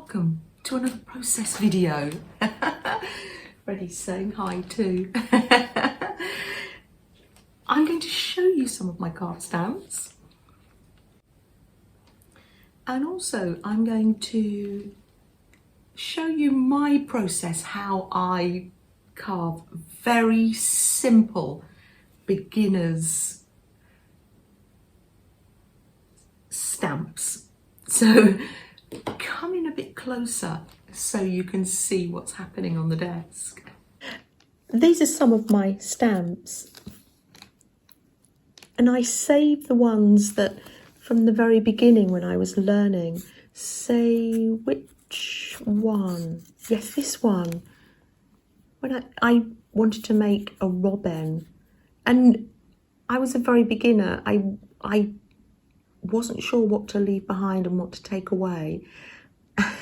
welcome to another process video. Freddie's saying hi too. I'm going to show you some of my card stamps, and also I'm going to show you my process, how I carve very simple beginners stamps. So come in a bit closer so you can see what's happening on the desk. These are some of my stamps, and I saved the ones that from the very beginning when I was learning. Say which one? Yes, this one. When I wanted to make a robin, and I was a very beginner. I wasn't sure what to leave behind and what to take away.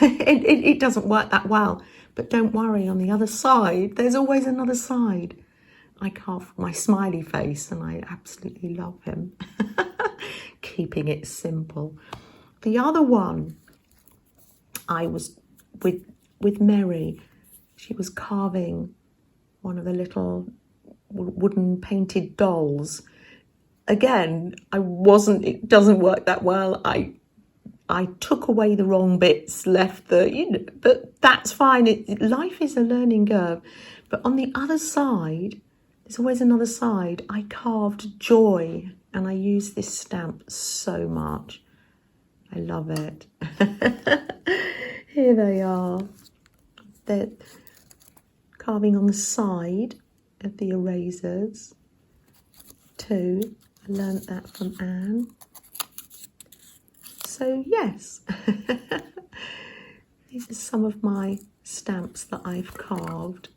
It doesn't work that well, but don't worry, on the other side there's always another side. I carve my smiley face and I absolutely love him. Keeping it simple. The other one, I was with Mary. She was carving one of the little wooden painted dolls. Again, it doesn't work that well. I took away the wrong bits, left the, but that's fine. Life is a learning curve. But on the other side, there's always another side. I carved joy, and I use this stamp so much. I love it. Here they are. They're carving on the side of the erasers too. I learnt that from Anne. So yes, these are some of my stamps that I've carved.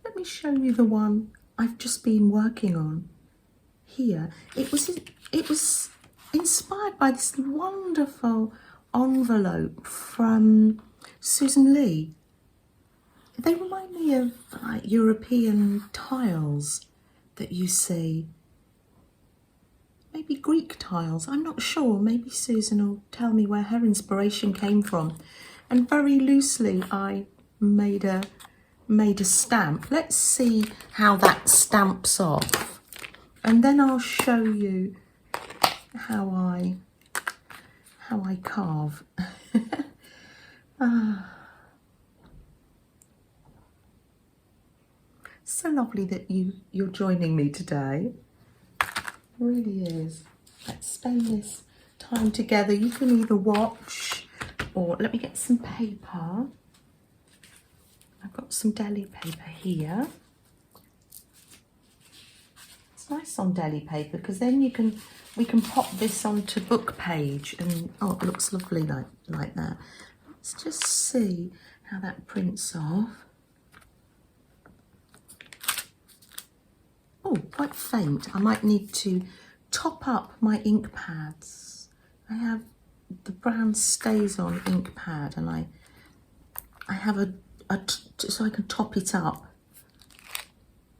Let me show you the one I've just been working on here. It was inspired by this wonderful envelope from Susan Lee. They remind me of like European tiles that you see. Maybe Greek tiles, I'm not sure. Maybe Susan will tell me where her inspiration came from. And very loosely I made a stamp. Let's see how that stamps off. And then I'll show you how I carve. So lovely that you're joining me today. It really is. Let's spend this time together. You can either watch, or let me get some paper. I've got some deli paper here. It's nice on deli paper because then we can pop this onto book page, and oh, it looks lovely like that. Let's just see how that prints off. Oh, quite faint. I might need to top up my ink pads. I have the brown stays on ink pad, and I have so I can top it up.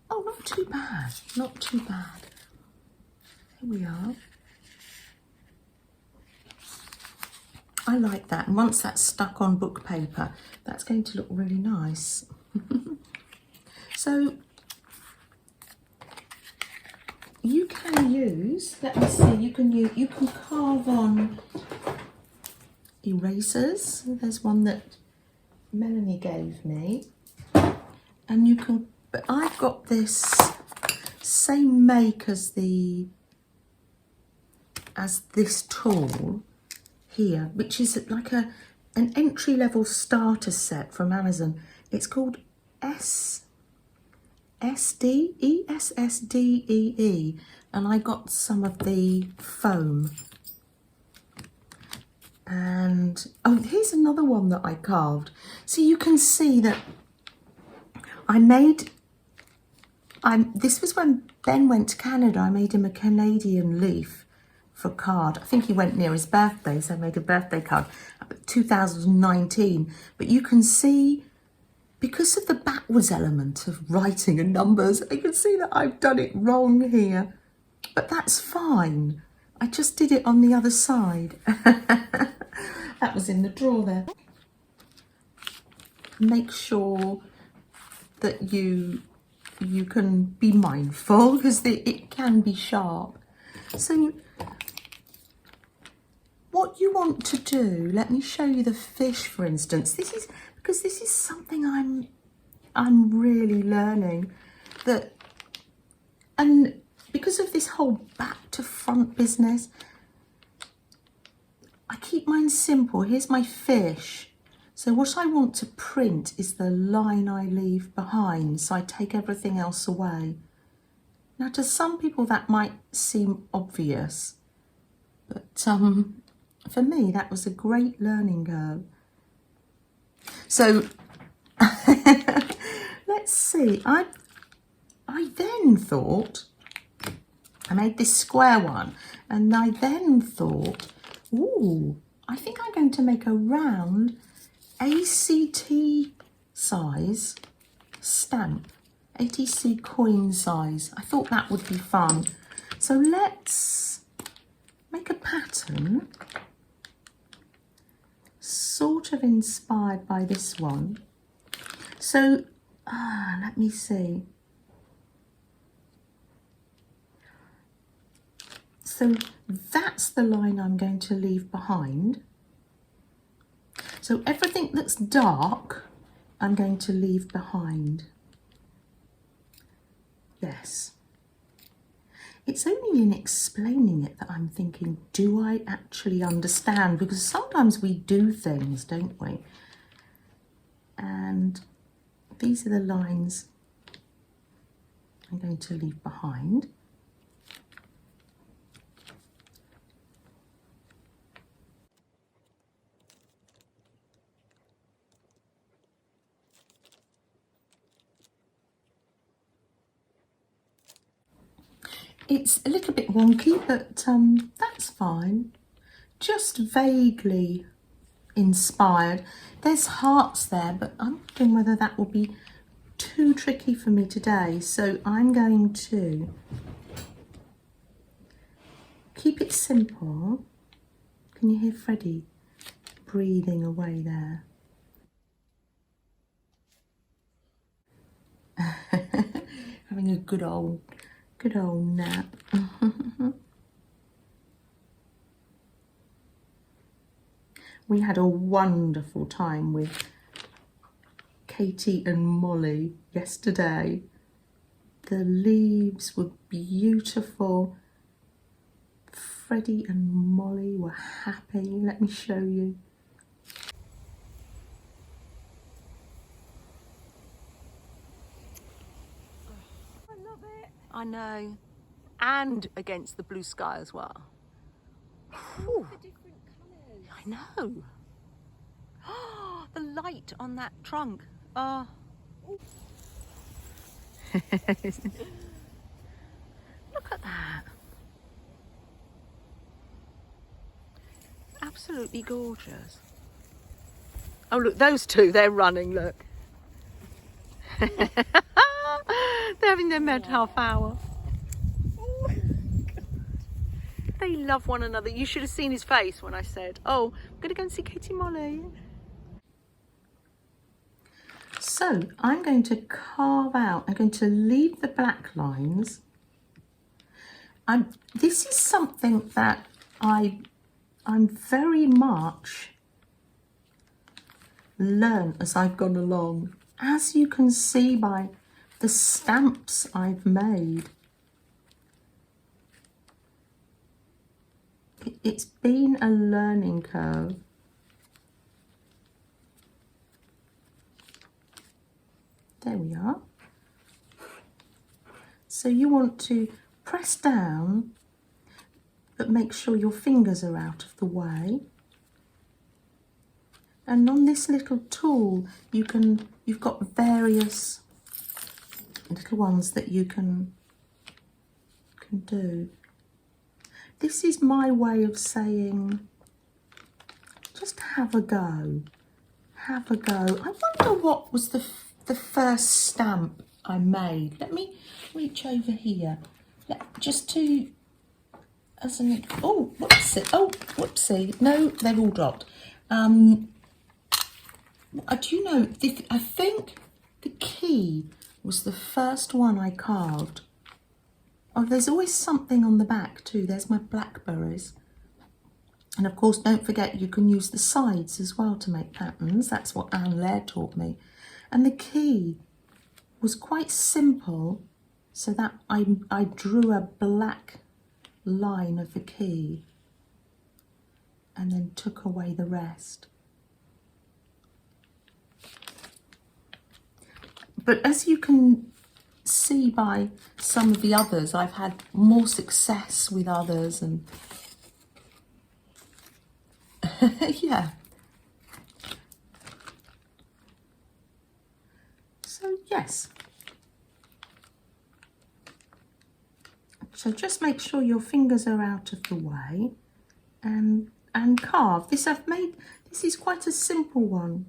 Oh, not too bad, not too bad. Here we are. I like that, and once that's stuck on book paper, that's going to look really nice. So you can use, let me see, you can carve on erasers. There's one that Melanie gave me, and you can, but I've got this same make as this tool here, which is like an entry-level starter set from Amazon. It's called ESSDEE, and I got some of the foam. And oh, here's another one that I carved. So you can see that this was when Ben went to Canada. I made him a Canadian leaf for a card. I think he went near his birthday, so I made a birthday card, 2019. But you can see, because of the backwards element of writing and numbers, I can see that I've done it wrong here. But that's fine. I just did it on the other side. That was in the drawer there. Make sure that you can be mindful because it can be sharp. So what you want to do, let me show you the fish, for instance. This is something I'm really learning, that, and because of this whole back to front business, I keep mine simple. Here's my fish. So what I want to print is the line I leave behind, so I take everything else away. Now, to some people that might seem obvious, but for me that was a great learning curve. So let's see, I then thought, I made this square one, and I then thought, ooh, I think I'm going to make a round ACT size stamp, ATC coin size. I thought that would be fun. So let's make a pattern sort of inspired by this one. So let me see. So that's the line I'm going to leave behind. So everything that's dark, I'm going to leave behind. Yes. It's only in explaining it that I'm thinking, do I actually understand? Because sometimes we do things, don't we? And these are the lines I'm going to leave behind. It's a little bit wonky, but that's fine. Just vaguely inspired. There's hearts there, but I'm wondering whether that will be too tricky for me today. So I'm going to keep it simple. Can you hear Freddie breathing away there? Having a good old nap. We had a wonderful time with Katie and Molly yesterday. The leaves were beautiful. Freddie and Molly were happy. Let me show you. I love it. I know. And against the blue sky as well. Whew. The different colours. I know. Oh, the light on that trunk. Oh. Look at that. Absolutely gorgeous. Oh, look, those two, they're running, look. They're having their med half hour. They love one another. You should have seen his face when I said, oh, I'm going to go and see Katie Molly. So I'm going to carve out, I'm going to leave the black lines. This is something that I'm very much learned as I've gone along. As you can see by the stamps I've made, it's been a learning curve. There we are. So you want to press down, but make sure your fingers are out of the way. And on this little tool, you've got various little ones that you can do. This is my way of saying, just have a go. Have a go. I wonder what was the first stamp I made. Let me reach over here. Just to as an, oh, whoopsie, no, they've all dropped. Do you know, I think the key was the first one I carved. Oh, there's always something on the back too. There's my blackberries. And of course, don't forget you can use the sides as well to make patterns. That's what Anne Laird taught me. And the key was quite simple, so that I drew a black line of the key and then took away the rest. But as you can see by some of the others, I've had more success with others, and yeah. So yes. So just make sure your fingers are out of the way and carve. This is quite a simple one.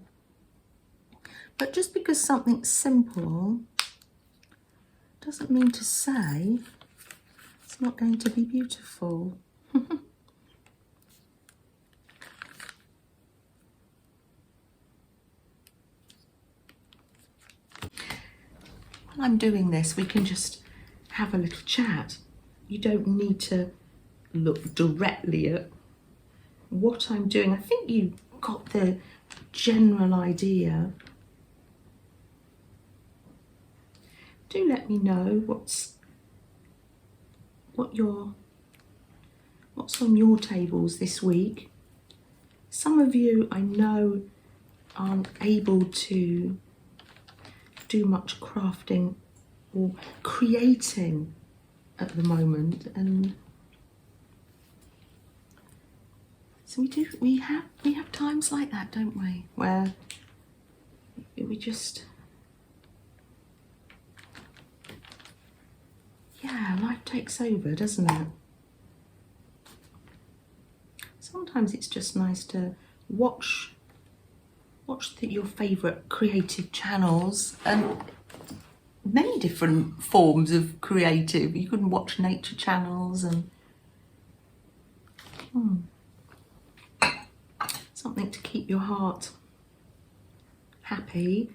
But just because something's simple doesn't mean to say it's not going to be beautiful. While I'm doing this, we can just have a little chat. You don't need to look directly at what I'm doing. I think you got the general idea. Do let me know what's on your tables this week. Some of you I know aren't able to do much crafting or creating at the moment, and so we have times like that, don't we, where we just, yeah, life takes over, doesn't it? Sometimes it's just nice to watch your favourite creative channels, and many different forms of creative. You can watch nature channels and something to keep your heart happy.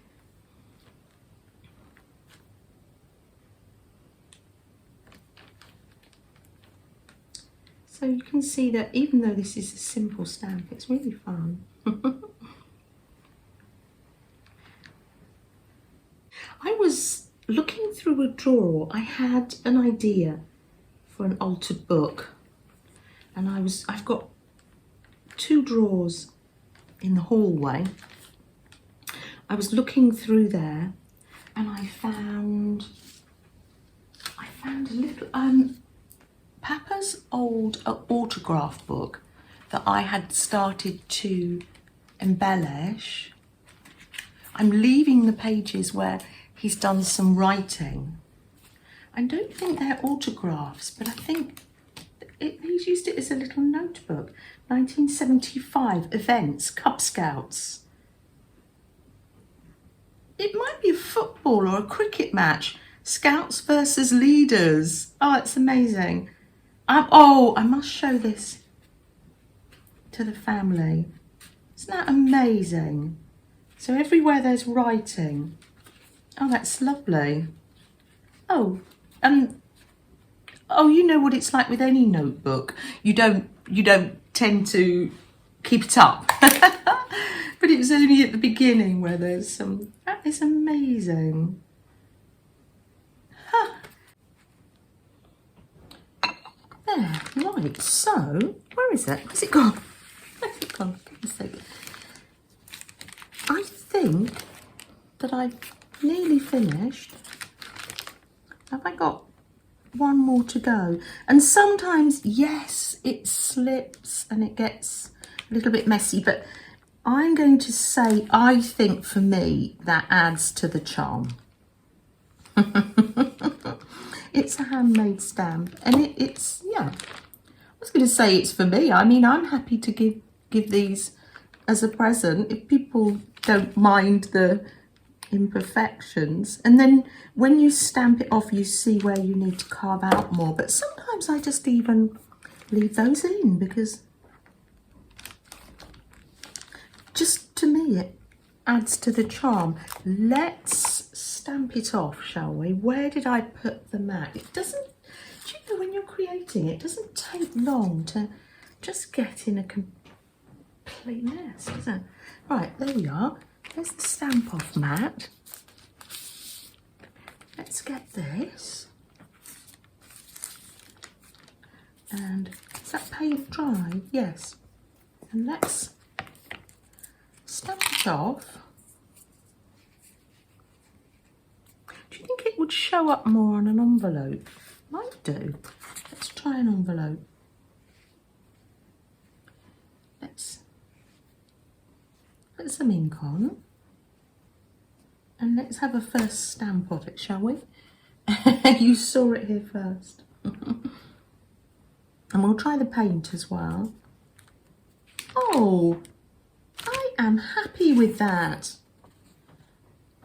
So you can see that even though this is a simple stamp, it's really fun. I was looking through a drawer. I had an idea for an altered book, and I've got 2 drawers in the hallway. I was looking through there, and I found a little Papa's old autograph book that I had started to embellish. I'm leaving the pages where he's done some writing. I don't think they're autographs, but I think he's used it as a little notebook. 1975 events, Cub Scouts. It might be a football or a cricket match. Scouts versus leaders. Oh, it's amazing. I must show this to the family. Isn't that amazing? So everywhere there's writing. Oh, that's lovely. Oh, you know what it's like with any notebook. You don't tend to keep it up. But it was only at the beginning where there's some. That is amazing. Huh. There, right. So, where is it? Where's it gone? Where's it gone? For goodness sake. I think that I've nearly finished. Have I got one more to go? And sometimes, yes, it slips and it gets a little bit messy, but I'm going to say, I think for me, that adds to the charm. It's a handmade stamp, and it's, yeah. I was going to say it's for me. I mean, I'm happy to give these as a present if people don't mind the imperfections. And then when you stamp it off, you see where you need to carve out more. But sometimes I just even leave those in, because just to me it adds to the charm. Let's stamp it off, shall we? Where did I put the mat? It doesn't, do you know, when you're creating, it doesn't take long to just get in a complete mess, does it? Right, there we are. There's the stamp off mat. Let's get this. And is that paint dry? Yes. And let's stamp it off. Do you think it would show up more on an envelope? Might do. Let's try an envelope. Let's put some ink on. And let's have a first stamp of it, shall we? You saw it here first. And we'll try the paint as well. Oh, I am happy with that.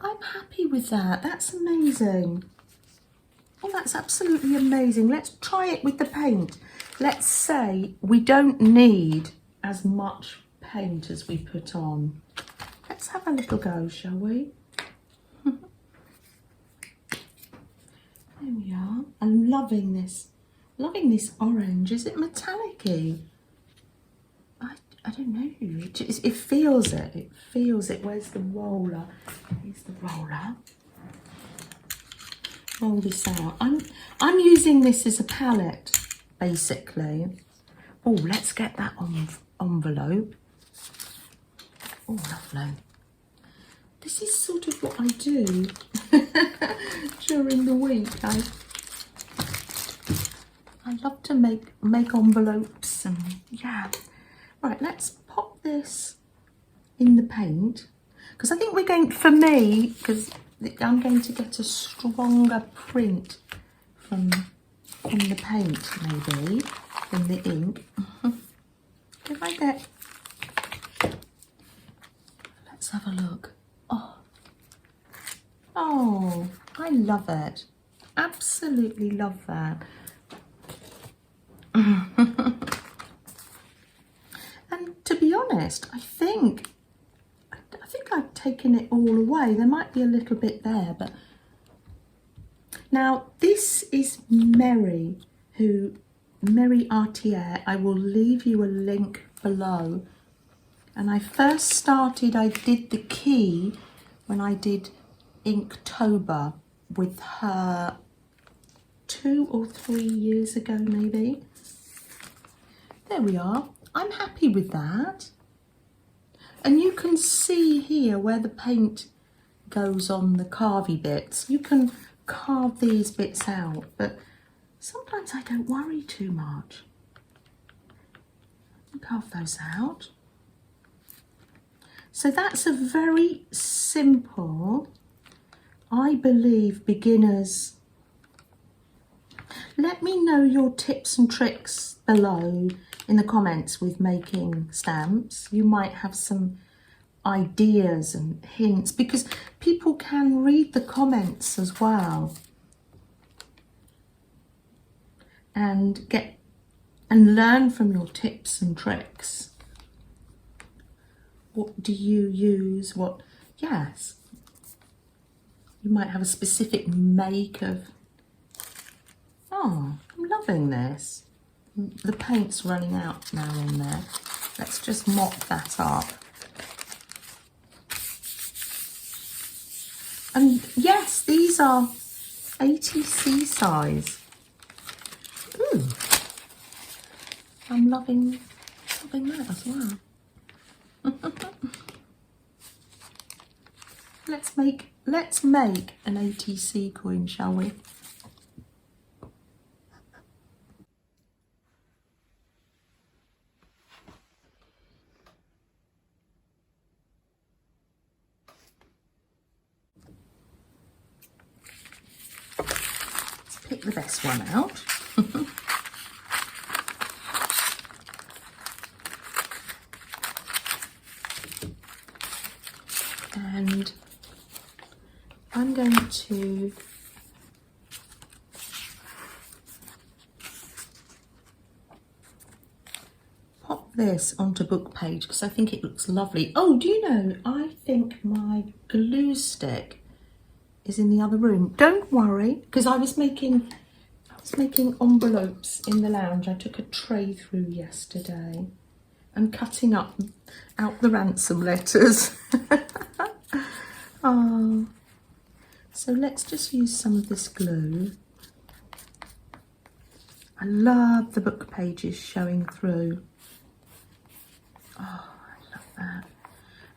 I'm happy with that. That's amazing. Oh, that's absolutely amazing. Let's try it with the paint. Let's say we don't need as much paint as we put on. Let's have a little go, shall we? There we are. I'm loving this. Loving this orange. Is it metallic-y? I don't know. It feels it. It feels it. Where's the roller? Here's the roller. Roll this out. I'm using this as a palette, basically. Oh, let's get that on envelope. Oh, lovely. This is sort of what I do during the week. I love to make envelopes, and yeah. Right, let's pop this in the paint, because I think we're going, for me, because I'm going to get a stronger print from the paint, maybe, than the ink. If I get, let's have a look. Oh, I love it. Absolutely love that. And to be honest, I think I've taken it all away. There might be a little bit there, but now this is Mary Artier. I will leave you a link below. And I first started, I did the key when I did Inktober with her 2 or 3 years ago, maybe. There we are. I'm happy with that. And you can see here where the paint goes on the carvey bits. You can carve these bits out, but sometimes I don't worry too much. Carve those out. So that's a very simple, I believe, beginners. Let me know your tips and tricks below in the comments with making stamps. You might have some ideas and hints, because people can read the comments as well and get and learn from your tips and tricks. What do you use? What? Yes. You might have a specific make of. Oh, I'm loving this. The paint's running out now on there. Let's just mop that up. And yes, these are ATC size. Ooh. I'm loving that as well. Let's make an ATC coin, shall we? Let's pick the best one out. And I'm going to this onto book page because I think it looks lovely. Oh, do you know, I think my glue stick is in the other room. Don't worry, because I was making envelopes in the lounge. I took a tray through yesterday and cutting out the ransom letters. Oh, so let's just use some of this glue. I love the book pages showing through. Oh, I love that.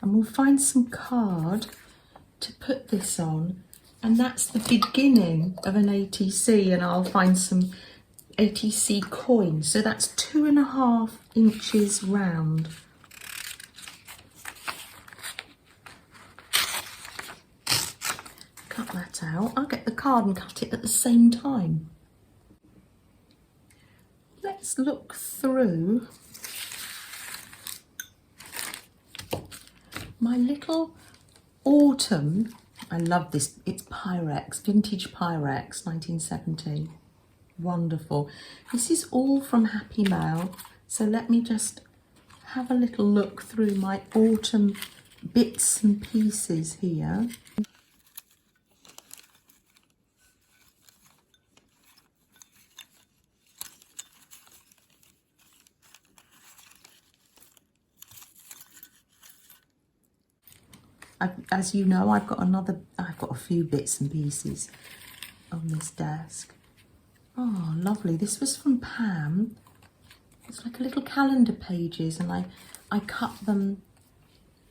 And we'll find some card to put this on, and that's the beginning of an ATC, and I'll find some ATC coins. So that's 2.5 inches round. Cut that out. I'll get the card and cut it at the same time. Let's look through my little autumn. I love this. It's Pyrex, vintage Pyrex, 1970. Wonderful. This is all from Happy Mail. So let me just have a little look through my autumn bits and pieces here. As you know, I've got a few bits and pieces on this desk. Oh, lovely. This was from Pam. It's like a little calendar pages, and I cut them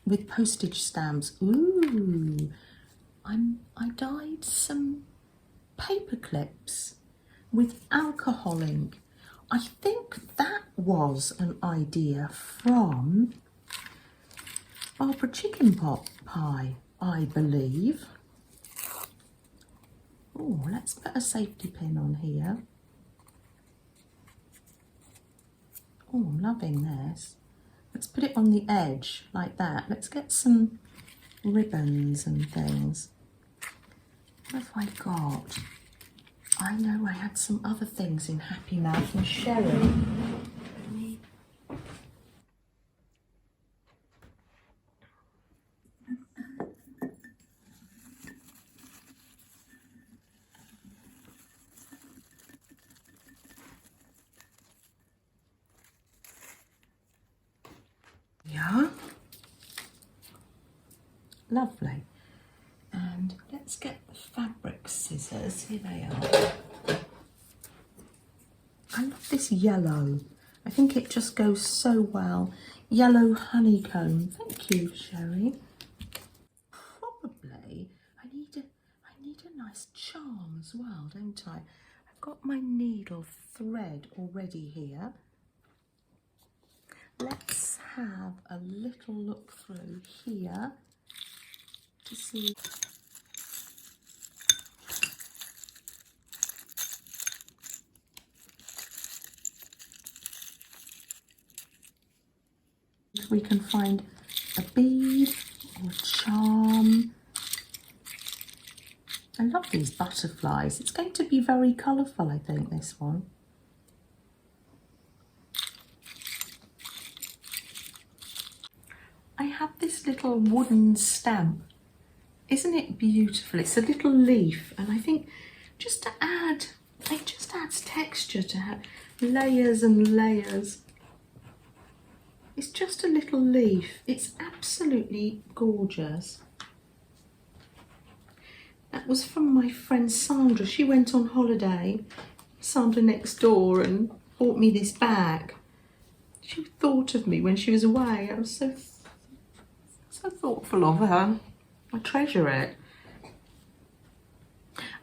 with postage stamps. Ooh, I dyed some paper clips with alcohol ink. I think that was an idea from Barbara Chicken Pot Pie, I believe. Oh, let's put a safety pin on here. Oh, I'm loving this. Let's put it on the edge like that. Let's get some ribbons and things. What have I got? I know I had some other things in Happy Mail from Sherry. Yeah, lovely. And let's get the fabric scissors. Here they are. I love this yellow. I think it just goes so well. Yellow honeycomb. Thank you, Sherry. Probably I need a nice charm as well, don't I? I've got my needle thread already here. Let's have a little look through here to see. If we can find a bead or charm. I love these butterflies. It's going to be very colourful, I think, this one. I have this little wooden stamp. Isn't it beautiful? It's a little leaf, and I think just to add, it just adds texture to have layers and layers. It's just a little leaf. It's absolutely gorgeous. That was from my friend Sandra. She went on holiday, Sandra next door, and bought me this bag. She thought of me when she was away. I was so thoughtful of her. I treasure it.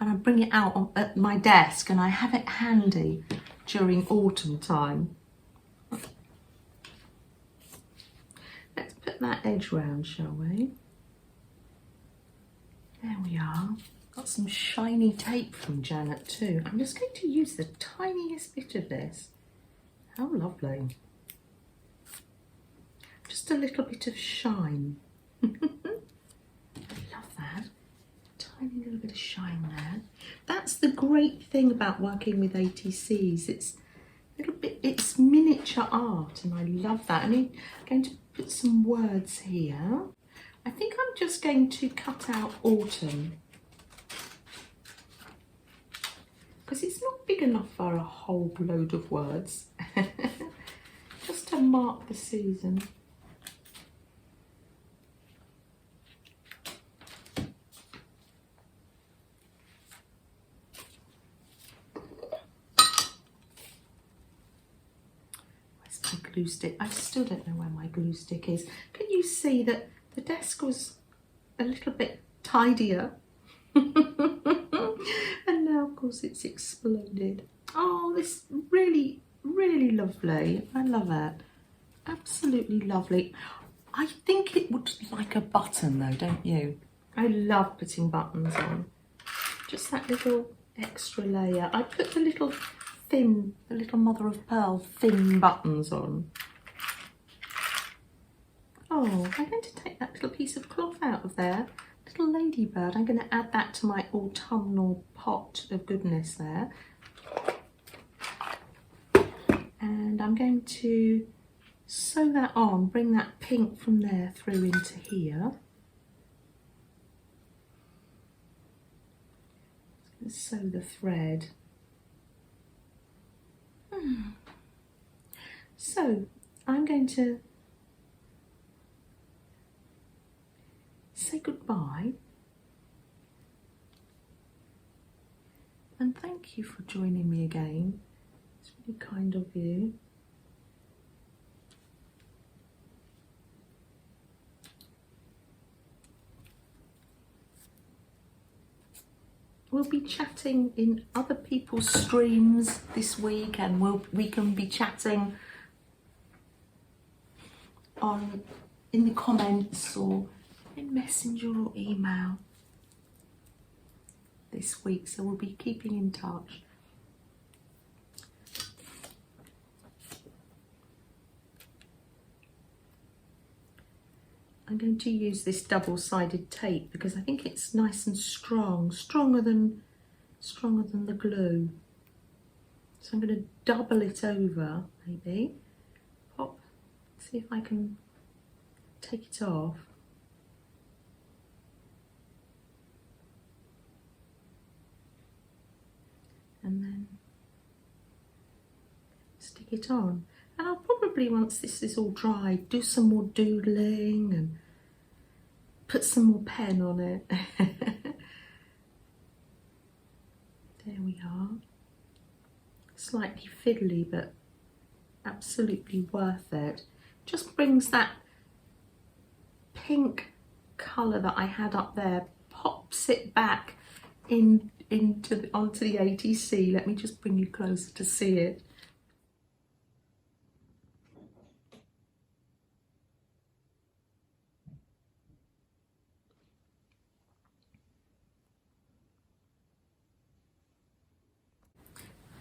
And I bring it out at my desk, and I have it handy during autumn time. Let's put that edge round, shall we? There we are. Got some shiny tape from Janet too. I'm just going to use the tiniest bit of this. How lovely. Just a little bit of shine. I love that. Tiny little bit of shine there. That's the great thing about working with ATCs. little bit, it's miniature art, and I love that. And I'm going to put some words here. I think I'm just going to cut out autumn, because it's not big enough for a whole load of words. Just to mark the season. Glue stick. I still don't know where my glue stick is. Can you see that the desk was a little bit tidier? And now of course it's exploded. Oh, this really, really lovely. I love it. Absolutely lovely. I think it would like a button though, don't you? I love putting buttons on. Just that little extra layer. I put the little thin, the little mother of pearl thin buttons on. Oh, I'm going to take that little piece of cloth out of there. Little ladybird. I'm going to add that to my autumnal pot of goodness there. And I'm going to sew that on, bring that pink from there through into here. Sew the thread. So I'm going to say goodbye and thank you for joining me again. It's really kind of you. We'll be chatting in other people's streams this week, and we can be chatting in the comments or in Messenger or email this week, so we'll be keeping in touch. I'm going to use this double-sided tape because I think it's nice and strong, stronger than the glue. So I'm going to double it over, maybe. Pop, see if I can take it off. And then stick it on. And I'll probably, once this is all dried, do some more doodling and put some more pen on it. There we are. Slightly fiddly, but absolutely worth it. Just brings that pink colour that I had up there, pops it back onto the ATC. Let me just bring you closer to see it.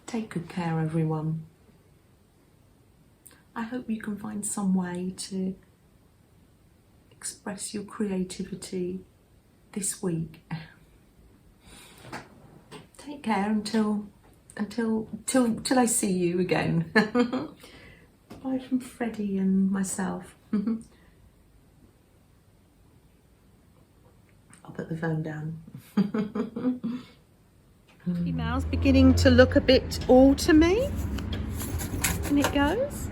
Take good care, everyone. I hope you can find some way to express your creativity this week. Take care until I see you again. Bye from Freddie and myself. I'll put the phone down. Email's beginning to look a bit autumny, and it goes.